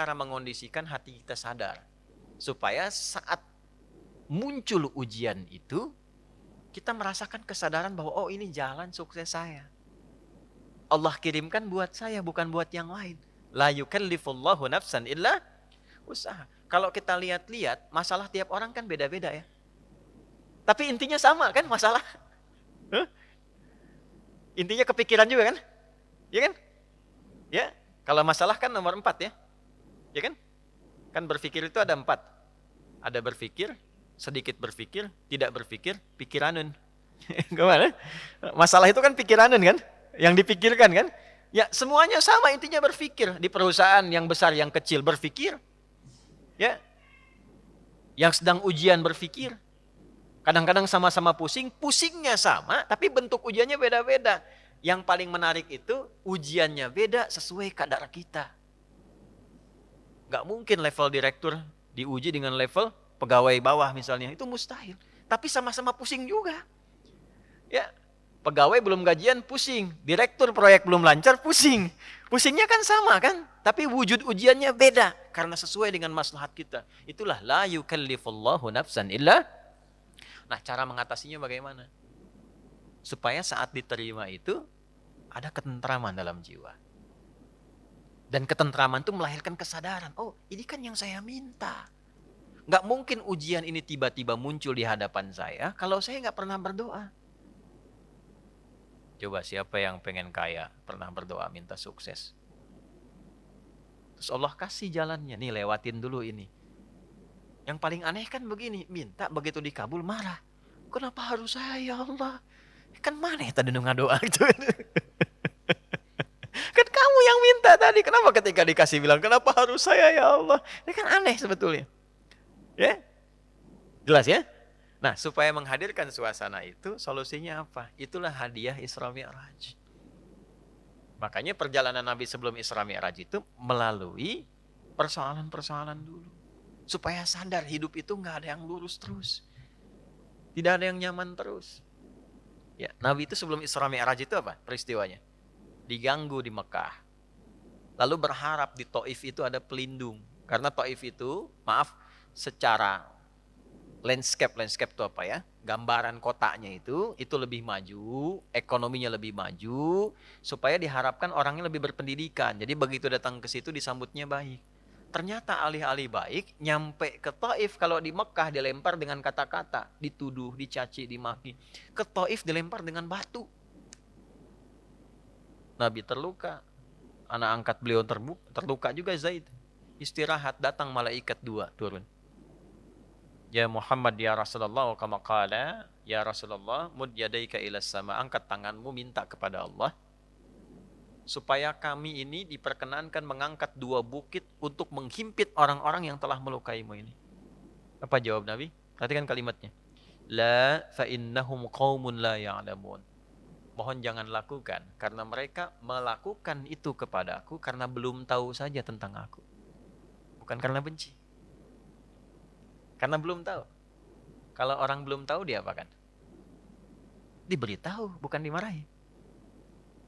cara mengondisikan hati kita sadar. Supaya saat muncul ujian itu, kita merasakan kesadaran bahwa oh ini jalan sukses saya. Allah kirimkan buat saya, bukan buat yang lain. La yukallifullahu nafsan illa usaha. Kalau kita lihat-lihat, masalah tiap orang kan beda-beda ya. Tapi intinya sama kan masalah. Huh? Intinya kepikiran juga kan? Ya kan? Ya, kalau masalah kan nomor 4 ya. Ya kan? Kan berpikir itu ada 4. Ada berpikir, sedikit berpikir, tidak berpikir, pikiranun. Gimana? Masalah itu kan pikiranun kan? Yang dipikirkan kan? Ya semuanya sama, intinya berpikir. Di perusahaan yang besar, yang kecil berpikir. Ya, yang sedang ujian berpikir. Kadang-kadang sama-sama pusing, pusingnya sama, tapi bentuk ujiannya beda-beda. Yang paling menarik itu, ujiannya beda sesuai kadar kita. Gak mungkin level direktur diuji dengan level pegawai bawah misalnya, itu mustahil. Tapi sama-sama pusing juga. Ya, pegawai belum gajian pusing, direktur proyek belum lancar pusing. Pusingnya kan sama kan, tapi wujud ujiannya beda karena sesuai dengan maslahat kita. Itulah la yukallifullahu nafsan illa. Nah, cara mengatasinya bagaimana? Supaya saat diterima itu ada ketentraman dalam jiwa. Dan ketentraman itu melahirkan kesadaran. Oh, ini kan yang saya minta. Gak mungkin ujian ini tiba-tiba muncul di hadapan saya kalau saya gak pernah berdoa. Coba siapa yang pengen kaya, pernah berdoa minta sukses. Terus Allah kasih jalannya, nih lewatin dulu ini. Yang paling aneh kan begini, minta begitu dikabul marah. Kenapa harus saya ya Allah? Kan mana tadi doa itu? Kan kamu yang minta tadi, kenapa ketika dikasih bilang kenapa harus saya ya Allah? Ini kan aneh sebetulnya. Ya? Jelas ya? Nah, supaya menghadirkan suasana itu, solusinya apa? Itulah hadiah Isra Mi'raj. Makanya perjalanan Nabi sebelum Isra Mi'raj itu melalui persoalan-persoalan dulu. Supaya sadar hidup itu nggak ada yang lurus terus. Tidak ada yang nyaman terus. Ya, Nabi itu sebelum Isra Mi'raj itu apa peristiwanya? Diganggu di Mekah. Lalu berharap di Taif itu ada pelindung. Karena Taif itu, maaf, secara landscape itu apa ya? Gambaran kotanya itu lebih maju, ekonominya lebih maju, supaya diharapkan orangnya lebih berpendidikan. Jadi begitu datang ke situ disambutnya baik. Ternyata alih-alih baik, nyampe ke Taif, kalau di Mekah dilempar dengan kata-kata, dituduh, dicaci, dimaki. Ke Taif dilempar dengan batu. Nabi terluka, anak angkat beliau terluka juga Zaid. Istirahat, datang malaikat 2 turun. Ya Muhammad ya Rasulullah, kama qala, ya Rasulullah, mud yadaika ila sama, angkat tanganmu minta kepada Allah supaya kami ini diperkenankan mengangkat 2 bukit untuk menghimpit orang-orang yang telah melukaimu ini. Apa jawab Nabi? Perhatikan kalimatnya. La fa innahum qaumun la ya'lamun. Mohon jangan lakukan karena mereka melakukan itu kepadaku karena belum tahu saja tentang aku. Bukan karena benci. Karena belum tahu. Kalau orang belum tahu diapakan? Diberitahu, bukan dimarahi.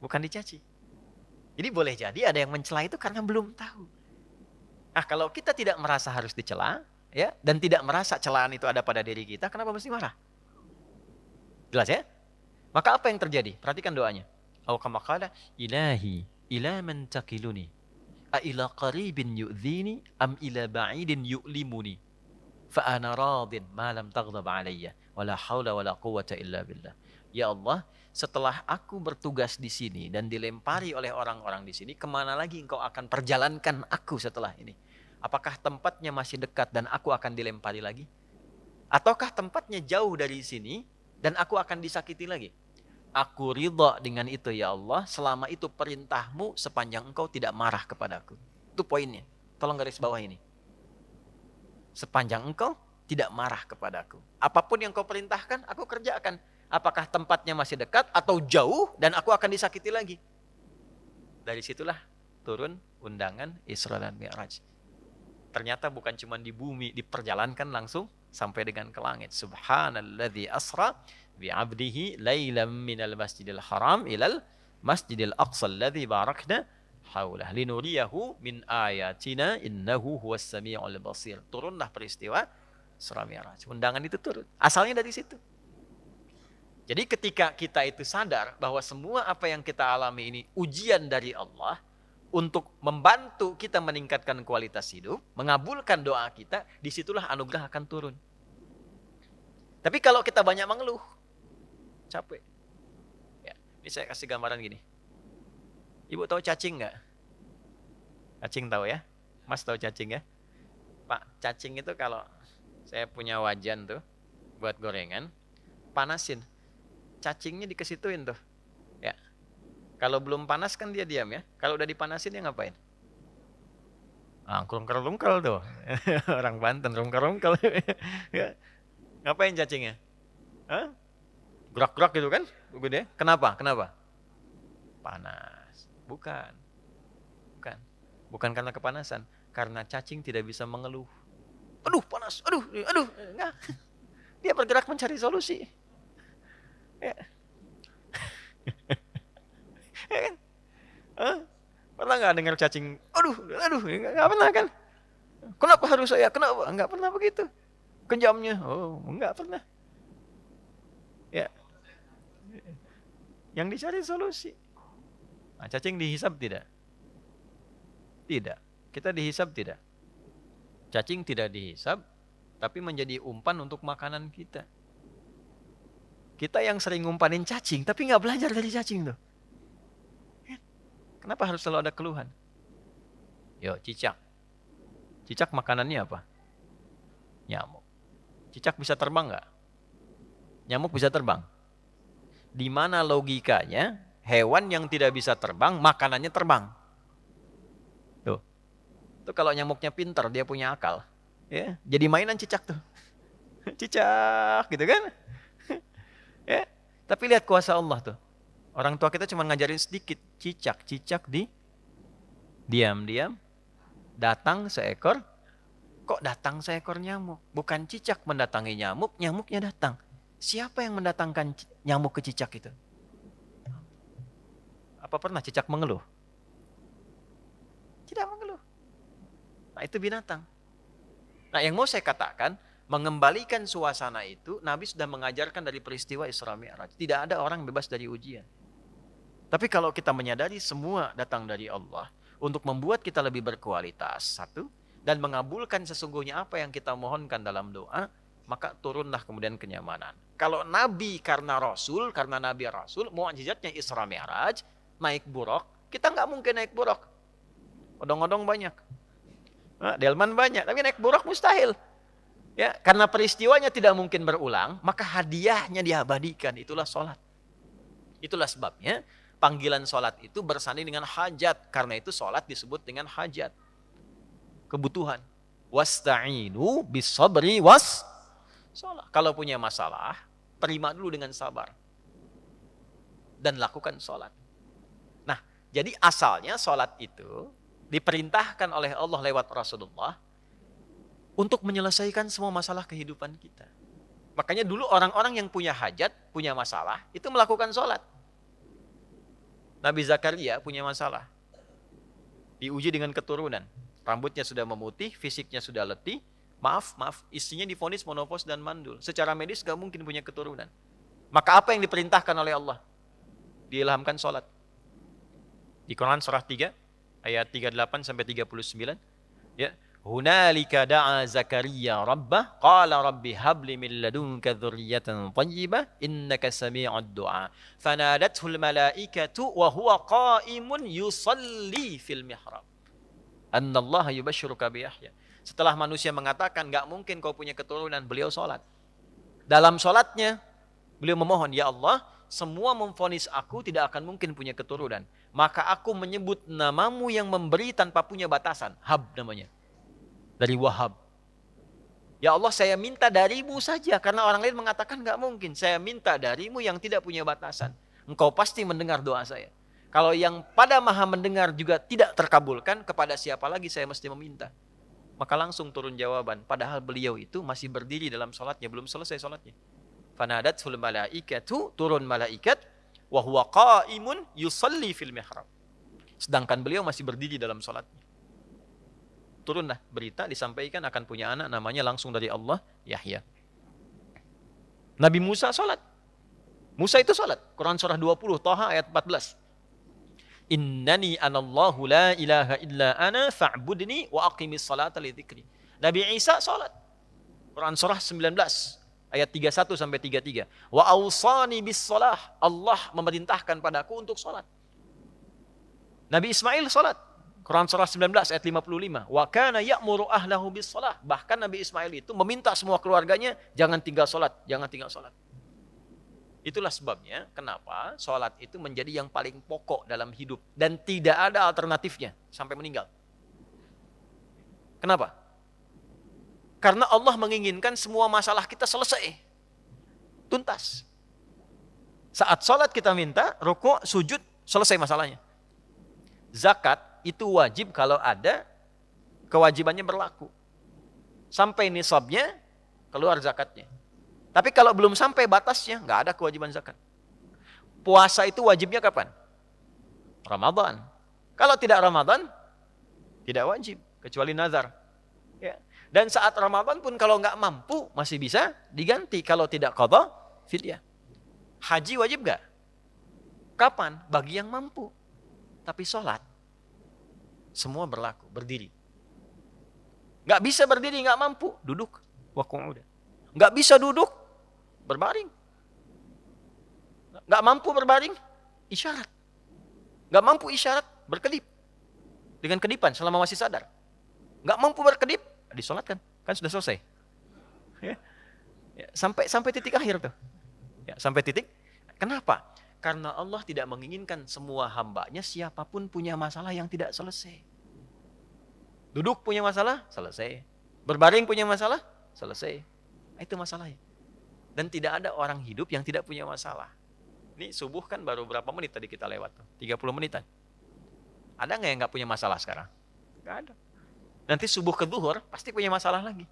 Bukan dicaci. Jadi boleh jadi ada yang mencela itu karena belum tahu. Nah, kalau kita tidak merasa harus dicela, ya, dan tidak merasa celaan itu ada pada diri kita, kenapa mesti marah? Jelas ya? Maka apa yang terjadi? Perhatikan doanya. Aw kama qala ilahi ila man taqiluni a ila qaribin yu'dhini am ila ba'idin yu'limuni fa ana radin ma lam taghdab alayya wala haula wala quwwata illa billah. Ya Allah, setelah aku bertugas di sini dan dilempari oleh orang-orang di sini, kemana lagi engkau akan perjalankan aku setelah ini? Apakah tempatnya masih dekat dan aku akan dilempari lagi? Ataukah tempatnya jauh dari sini dan aku akan disakiti lagi? Aku ridha dengan itu ya Allah, selama itu perintahmu sepanjang engkau tidak marah kepadaku. Itu poinnya. Tolong garis bawah ini. Sepanjang engkau tidak marah kepadaku. Apapun yang kau perintahkan, aku kerjakan. Apakah tempatnya masih dekat atau jauh dan aku akan disakiti lagi. Dari situlah turun undangan Isra dan Mi'raj. Ternyata bukan cuma di bumi, diperjalankan langsung sampai dengan ke langit. Subhanalladzi asra bi'abdihi lailam minal masjidil haram ilal masjidil aqsa alladzi barakna haulah linuriyahu min ayatina innahu huwas samiul basir. Turunlah peristiwa Isra Mi'raj. Undangan itu turun. Asalnya dari situ. Jadi ketika kita itu sadar bahwa semua apa yang kita alami ini ujian dari Allah untuk membantu kita meningkatkan kualitas hidup, mengabulkan doa kita, disitulah anugerah akan turun. Tapi kalau kita banyak mengeluh, capek. Ya, ini saya kasih gambaran gini. Ibu tahu cacing nggak? Cacing tahu ya? Mas tahu cacing ya? Pak, cacing itu kalau saya punya wajan tuh buat gorengan, panasin. Cacingnya dikesituin tuh. Ya. Kalau belum panas kan dia diam ya. Kalau udah dipanasin dia ngapain? Rungkel-rungkel tuh. Orang Banten rungkel-rungkel. Ya. Ngapain cacingnya? Hah? Gerak-gerak gitu kan? Gede. Kenapa? Kenapa? Panas. Bukan. Bukan karena kepanasan. Karena cacing tidak bisa mengeluh. Aduh panas, aduh. Enggak. Dia bergerak mencari solusi. Ya. Ya kan? Pernah nggak dengar cacing? Aduh, nggak pernah kan? Kenapa harus saya? Kenapa? Nggak pernah begitu. Kejamnya, oh, nggak pernah. Ya, yang dicari solusi. Nah, cacing dihisap tidak? Tidak. Kita dihisap tidak? Cacing tidak dihisap, tapi menjadi umpan untuk makanan kita. Kita yang sering ngumpanin cacing, tapi nggak belajar dari cacing tuh. Kenapa harus selalu ada keluhan? Yo, cicak. Cicak makanannya apa? Nyamuk. Cicak bisa terbang nggak? Nyamuk bisa terbang. Di mana logikanya hewan yang tidak bisa terbang, makanannya terbang? Tuh. Itu kalau nyamuknya pintar, dia punya akal. Ya, jadi mainan cicak tuh. Cicak, gitu kan? Ya, tapi lihat kuasa Allah tuh. Orang tua kita cuma ngajarin sedikit, cicak diam-diam datang seekor. Kok datang seekor nyamuk? Bukan cicak mendatangi nyamuk, nyamuknya datang. Siapa yang mendatangkan nyamuk ke cicak itu? Apa pernah cicak mengeluh? Tidak mengeluh. Nah, itu binatang. Nah, yang mau saya katakan, mengembalikan suasana itu, Nabi sudah mengajarkan dari peristiwa Isra Mi'raj. Tidak ada orang bebas dari ujian. Tapi kalau kita menyadari semua datang dari Allah untuk membuat kita lebih berkualitas, satu, dan mengabulkan sesungguhnya apa yang kita mohonkan dalam doa, maka turunlah kemudian kenyamanan. Kalau Nabi karena Rasul, karena Nabi Rasul, mukjizatnya Isra Mi'raj, naik buruk, kita nggak mungkin naik buruk. Odong-odong banyak. Delman banyak, tapi naik buruk mustahil. Ya, karena peristiwanya tidak mungkin berulang, maka hadiahnya diabadikan, itulah sholat. Itulah sebabnya panggilan sholat itu bersanding dengan hajat. Karena itu sholat disebut dengan hajat. Kebutuhan. Wasta'inu bisabri was sholat. Kalau punya masalah, terima dulu dengan sabar. Dan lakukan sholat. Nah, jadi asalnya sholat itu diperintahkan oleh Allah lewat Rasulullah untuk menyelesaikan semua masalah kehidupan kita. Makanya dulu orang-orang yang punya hajat, punya masalah, itu melakukan sholat. Nabi Zakaria punya masalah. Diuji dengan keturunan. Rambutnya sudah memutih, fisiknya sudah letih. Maaf, istrinya divonis monopause dan mandul. Secara medis gak mungkin punya keturunan. Maka apa yang diperintahkan oleh Allah? Diilhamkan sholat. Di Quran surah 3, ayat 38 sampai 39. Ya. Hunalika da'a Zakaria rabbah qala rabbi habli min ladunka dzurriyyatan thayyibah innaka sami'ud du'a fanadathu al malaikatu wa huwa qa'imun yusalli fil mihrab annallaha yubashshiruka bi Yahya. Setelah manusia mengatakan enggak mungkin kau punya keturunan, beliau salat. Dalam salatnya beliau memohon, ya Allah, semua memvonis aku tidak akan mungkin punya keturunan, maka aku menyebut namamu yang memberi tanpa punya batasan. Hab namanya. Dari Wahab. Ya Allah, saya minta darimu saja. Karena orang lain mengatakan nggak mungkin. Saya minta darimu yang tidak punya batasan. Engkau pasti mendengar doa saya. Kalau yang pada maha mendengar juga tidak terkabulkan, kepada siapa lagi saya mesti meminta? Maka langsung turun jawaban. Padahal beliau itu masih berdiri dalam sholatnya. Belum selesai sholatnya. Fanadatul malaikatu, turun malaikat. Wahuwa qa'imun yusalli fil mihrab. Sedangkan beliau masih berdiri dalam sholatnya. Turunlah berita disampaikan akan punya anak namanya langsung dari Allah, Yahya. Nabi Musa sholat. Musa itu sholat. Quran surah 20, Thaha ayat 14. Innani anallahu la ilaha illa ana fa'budni wa aqimis salata li dzikri. Nabi Isa sholat. Quran surah 19 ayat 31 sampai 33. Wa awsani bis shalah. Allah memerintahkan padaku untuk sholat. Nabi Ismail sholat. Quran surah 19 ayat 55. Wa kana ya'muru ahlahu bis shalah. Bahkan Nabi Ismail itu meminta semua keluarganya jangan tinggal sholat, jangan tinggal sholat. Itulah sebabnya kenapa sholat itu menjadi yang paling pokok dalam hidup dan tidak ada alternatifnya sampai meninggal. Kenapa? Karena Allah menginginkan semua masalah kita selesai, tuntas. Saat sholat kita minta rukuk, sujud, selesai masalahnya. Zakat itu wajib kalau ada kewajibannya berlaku. Sampai nisabnya, keluar zakatnya. Tapi kalau belum sampai batasnya, nggak ada kewajiban zakat. Puasa itu wajibnya kapan? Ramadan. Kalau tidak Ramadan, tidak wajib, kecuali nazar. Ya. Dan saat Ramadan pun kalau nggak mampu, masih bisa diganti. Kalau tidak qadha, fidyah. Haji wajib nggak? Kapan? Bagi yang mampu. Tapi sholat, semua berlaku, berdiri. Nggak bisa berdiri, nggak mampu, duduk. Waqu'uda. Nggak bisa duduk, berbaring. Nggak mampu berbaring, isyarat. Nggak mampu isyarat, berkedip. Dengan kedipan selama masih sadar. Nggak mampu berkedip, disolatkan. Kan sudah selesai. Ya. Ya, sampai titik akhir tuh. Ya, sampai titik. Kenapa? Karena Allah tidak menginginkan semua hambanya siapapun punya masalah yang tidak selesai. Duduk punya masalah, selesai. Berbaring punya masalah, selesai. Itu masalahnya. Dan tidak ada orang hidup yang tidak punya masalah. Ini subuh kan baru berapa menit tadi kita lewat? 30 menitan. Ada nggak yang nggak punya masalah sekarang? Nggak ada. Nanti subuh ke zuhur pasti punya masalah lagi.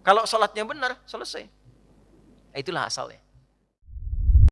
Kalau sholatnya benar, selesai. Itulah asalnya.